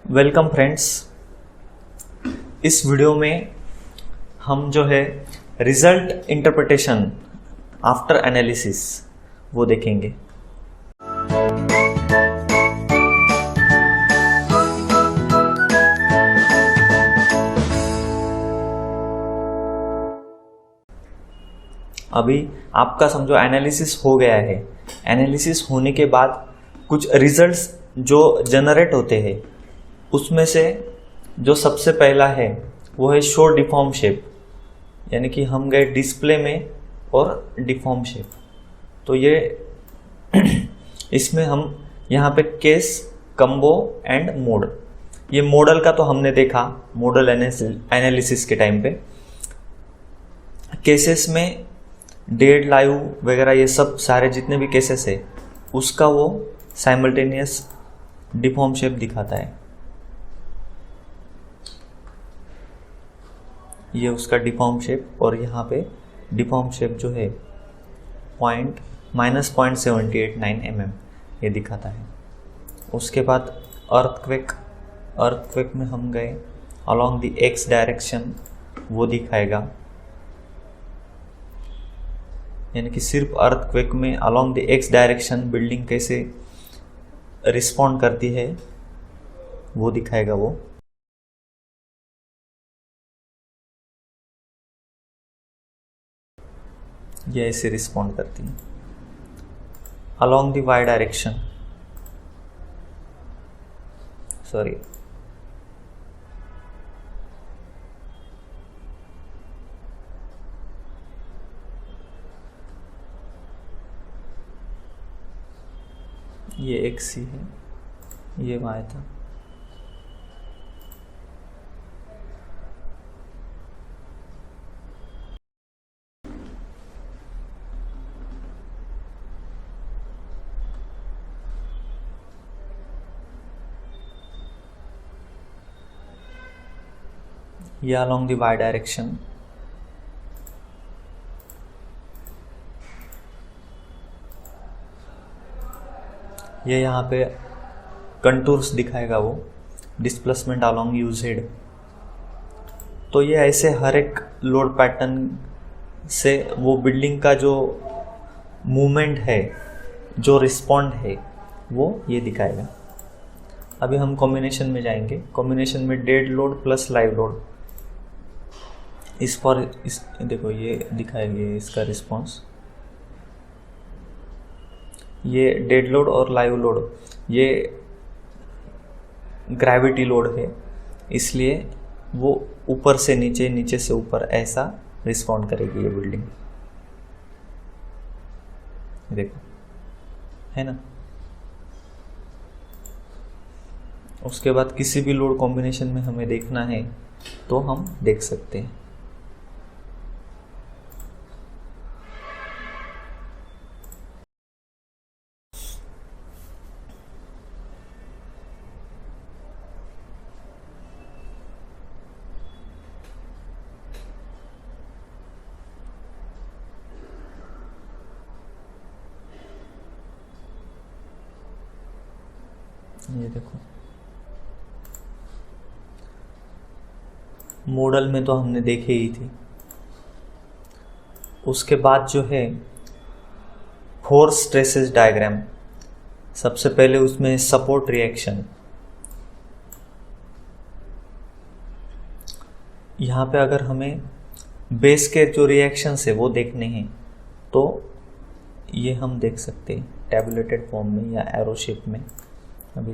Welcome friends. इस video में हम जो है रिजल्ट इंटरप्रिटेशन आफ्टर एनालिसिस वो देखेंगे। अभी आपका समझो एनालिसिस हो गया है। एनालिसिस होने के बाद कुछ रिजल्ट्स जो जनरेट होते हैं उसमें से जो सबसे पहला है वो है शो डिफॉर्म शेप, यानी कि हम गए डिस्प्ले में और डिफॉर्म शेप। तो ये इसमें हम यहाँ पे केस, कम्बो एंड मोड, ये मॉडल का तो हमने देखा मॉडल एनालिसिस के टाइम पे। केसेस में डेड, लाइव वगैरह ये सब सारे जितने भी केसेस है उसका वो साइमल्टेनियस डिफॉर्म शेप दिखाता है। ये उसका डिफॉर्म शेप, और यहाँ पे डिफॉर्म शेप जो है -0.789 mm ये दिखाता है। उसके बाद अर्थक्वेक में हम गए अलोंग द एक्स डायरेक्शन, वो दिखाएगा, यानी कि सिर्फ अर्थक्वेक में along the x direction building कैसे रिस्पॉन्ड करती है वो दिखाएगा वो। ये ऐसे रिस्पॉन्ड करती है along the Y direction, sorry ये एक्स ही है, ये वाई था। ये अलोंग द वाई डायरेक्शन, ये यहाँ पे कंटूर्स दिखाएगा वो, डिस्प्लेसमेंट अलोंग यू जेड। तो ये ऐसे हर एक लोड पैटर्न से वो बिल्डिंग का जो मूवमेंट है, जो रिस्पॉन्ड है, वो ये दिखाएगा। अभी हम कॉम्बिनेशन में जाएंगे। कॉम्बिनेशन में dead load plus live load, इस देखो ये दिखाएंगे इसका रिस्पॉन्स। ये डेड लोड और लाइव लोड ये ग्रेविटी लोड है, इसलिए वो ऊपर से नीचे, नीचे से ऊपर ऐसा रिस्पॉन्ड करेगी ये बिल्डिंग। देखो है ना। उसके बाद किसी भी लोड कॉम्बिनेशन में हमें देखना है तो हम देख सकते हैं। ये देखो मॉडल में तो हमने देखे ही थी। उसके बाद जो है फोर्स स्ट्रेसेस डायग्राम, सबसे पहले उसमें सपोर्ट रिएक्शन। यहाँ पे अगर हमें बेस के जो रिएक्शंस है वो देखने हैं तो ये हम देख सकते हैं टैबुलेटेड फॉर्म में या एरो शेप में। अभी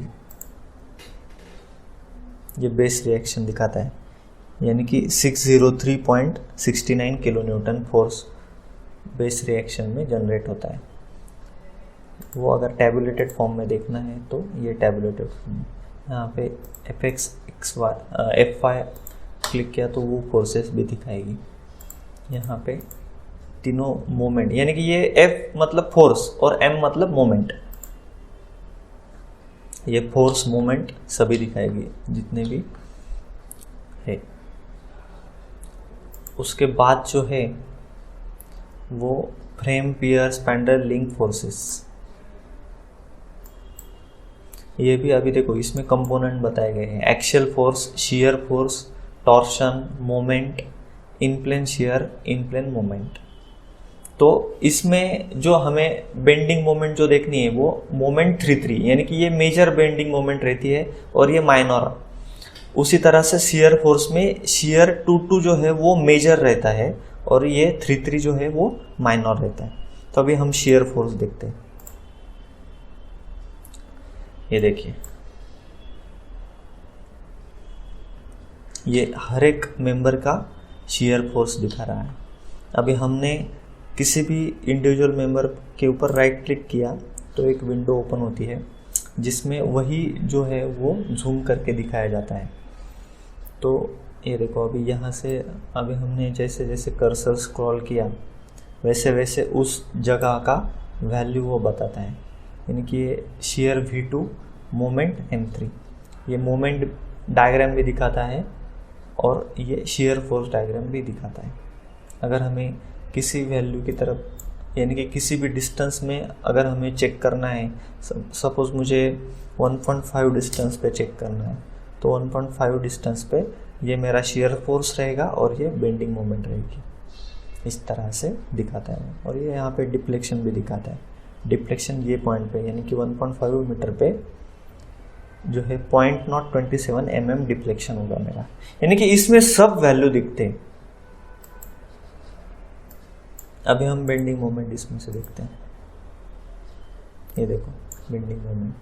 ये बेस रिएक्शन दिखाता है, यानी कि 603.69 kilo Newton force base reaction में जनरेट होता है। वो अगर टैबुलेटेड फॉर्म में देखना है तो ये टैबुलेटेड फॉर्म में, यहाँ पे F5 क्लिक किया तो वो फोर्सेस भी दिखाएगी। यहाँ पे तीनों मोमेंट, यानी कि ये F मतलब फोर्स और M मतलब मोमेंट, ये फोर्स मोमेंट सभी दिखाएगी जितने भी है। उसके बाद जो है वो frame, pier, spandrel, link forces. ये भी अभी देखो इसमें कंपोनेंट बताए गए हैं, axial force, shear force, torsion, moment, in plane shear, in plane moment. तो इसमें जो हमें बेंडिंग मोमेंट जो देखनी है वो मोमेंट 3-3, यानी कि ये मेजर बेंडिंग मोमेंट रहती है और ये माइनर। उसी तरह से शियर फोर्स में शियर 2-2 जो है वो मेजर रहता है और ये 3-3 जो है वो माइनर रहता है। तो अभी हम शियर फोर्स देखते हैं। ये देखिए, ये हर एक मेंबर का शियर फोर्स दिखा रहा है। अभी हमने किसी भी इंडिविजुअल मेंबर के ऊपर राइट क्लिक किया तो एक विंडो ओपन होती है जिसमें वही जो है वो जूम करके दिखाया जाता है। तो ये देखो, अभी यहाँ से अभी हमने जैसे जैसे कर्सर स्क्रॉल किया वैसे वैसे उस जगह का वैल्यू वो बताता है। यानी कि ये शियर V2, मोमेंट M3, ये मोमेंट डायग्राम भी दिखाता है और ये शियर फोर्स डायग्राम भी दिखाता है। अगर हमें किसी वैल्यू की तरफ यानी कि किसी भी डिस्टेंस में अगर हमें चेक करना है, सपोज मुझे 1.5 डिस्टेंस पे चेक करना है, तो 1.5 डिस्टेंस पे ये मेरा शियर फोर्स रहेगा और ये बेंडिंग मोमेंट रहेगी। इस तरह से दिखाता है। और ये यहाँ पे डिफ्लेक्शन भी दिखाता है। डिफ्लेक्शन ये पॉइंट पे यानी कि 1.5 मीटर पे जो है 0.027 mm डिफ्लेक्शन होगा मेरा। यानी कि इसमें सब वैल्यू दिखते हैं। अभी हम बेंडिंग मोमेंट इसमें से देखते हैं। ये देखो बेंडिंग मोमेंट,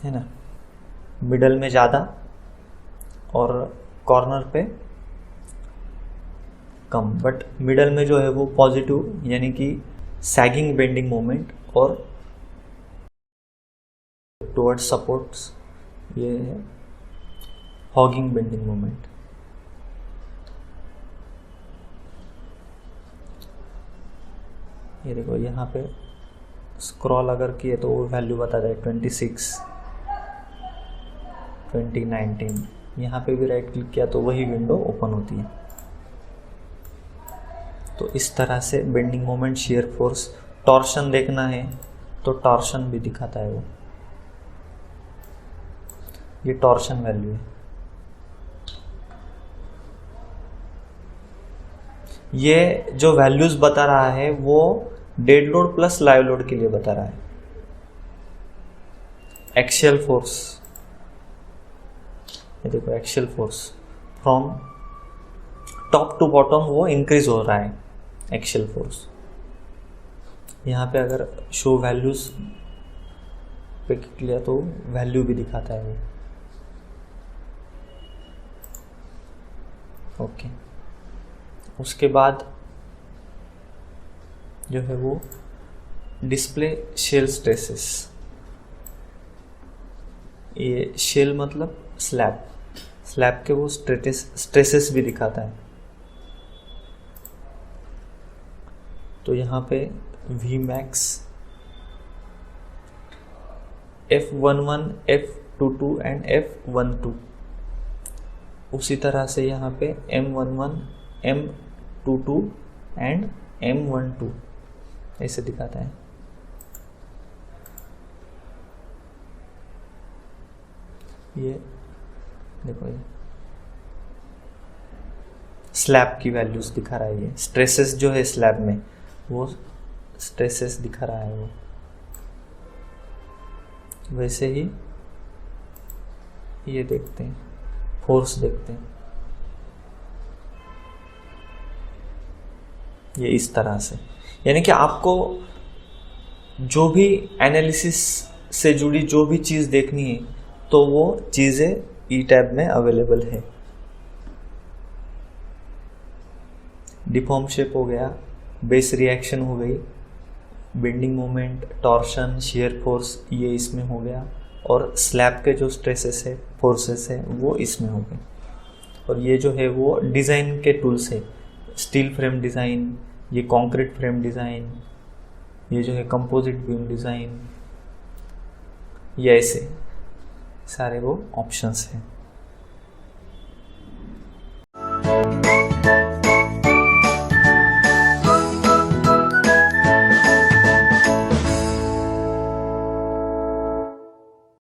है ना, मिडल में ज़्यादा और कॉर्नर पे कम, बट मिडल में जो है वो पॉजिटिव यानी कि सैगिंग बेंडिंग मोमेंट और टुवर्ड्स सपोर्ट्स ये है हॉगिंग बेंडिंग मोमेंट। ये देखो यहाँ पे स्क्रॉल अगर किए तो वो वैल्यू बताता है 26, 2019। यहाँ पे भी राइट क्लिक किया तो वही विंडो ओपन होती है। तो इस तरह से bending moment, shear force, torsion देखना है तो टॉर्शन भी दिखाता है वो। ये टॉर्शन वैल्यू है। ये जो वैल्यूज बता रहा है वो dead load plus live load के लिए बता रहा है। एक्शियल फोर्स, ये देखो axial force from top to bottom वो इंक्रीज हो रहा है एक्शियल फोर्स। यहाँ पे अगर शो वैल्यूज पे क्लिक किया तो वैल्यू भी दिखाता है वो। ओके, उसके बाद जो है वो डिस्प्ले शेल स्ट्रेसेस। ये शेल मतलब स्लैब, स्लैब के वो स्ट्रेसेस भी दिखाता है। तो यहाँ पे Vmax, F11, F22 and F12। उसी तरह से यहाँ पे M11, M22 एंड M12 ऐसे दिखाता है। ये देखो, ये स्लैब की वैल्यूज दिखा रहा है। ये स्ट्रेसेस जो है स्लैब में वो स्ट्रेसेस दिखा रहा है वो। वैसे ही ये देखते हैं, फोर्स देखते हैं। ये इस तरह से, यानी कि आपको जो भी एनालिसिस से जुड़ी जो भी चीज़ देखनी है तो वो चीज़ें ई टैब में अवेलेबल है। डिफॉर्म शेप हो गया, बेस रिएक्शन हो गई, bending moment, torsion, shear force ये इसमें हो गया, और स्लैब के जो स्ट्रेसेस है, फोर्सेस है वो इसमें हो गए। और ये जो है वो डिज़ाइन के टूल्स है, स्टील फ्रेम डिज़ाइन, ये कंक्रीट फ्रेम डिज़ाइन, ये जो है कंपोजिट बीम डिज़ाइन, ये ऐसे सारे वो ऑप्शंस हैं।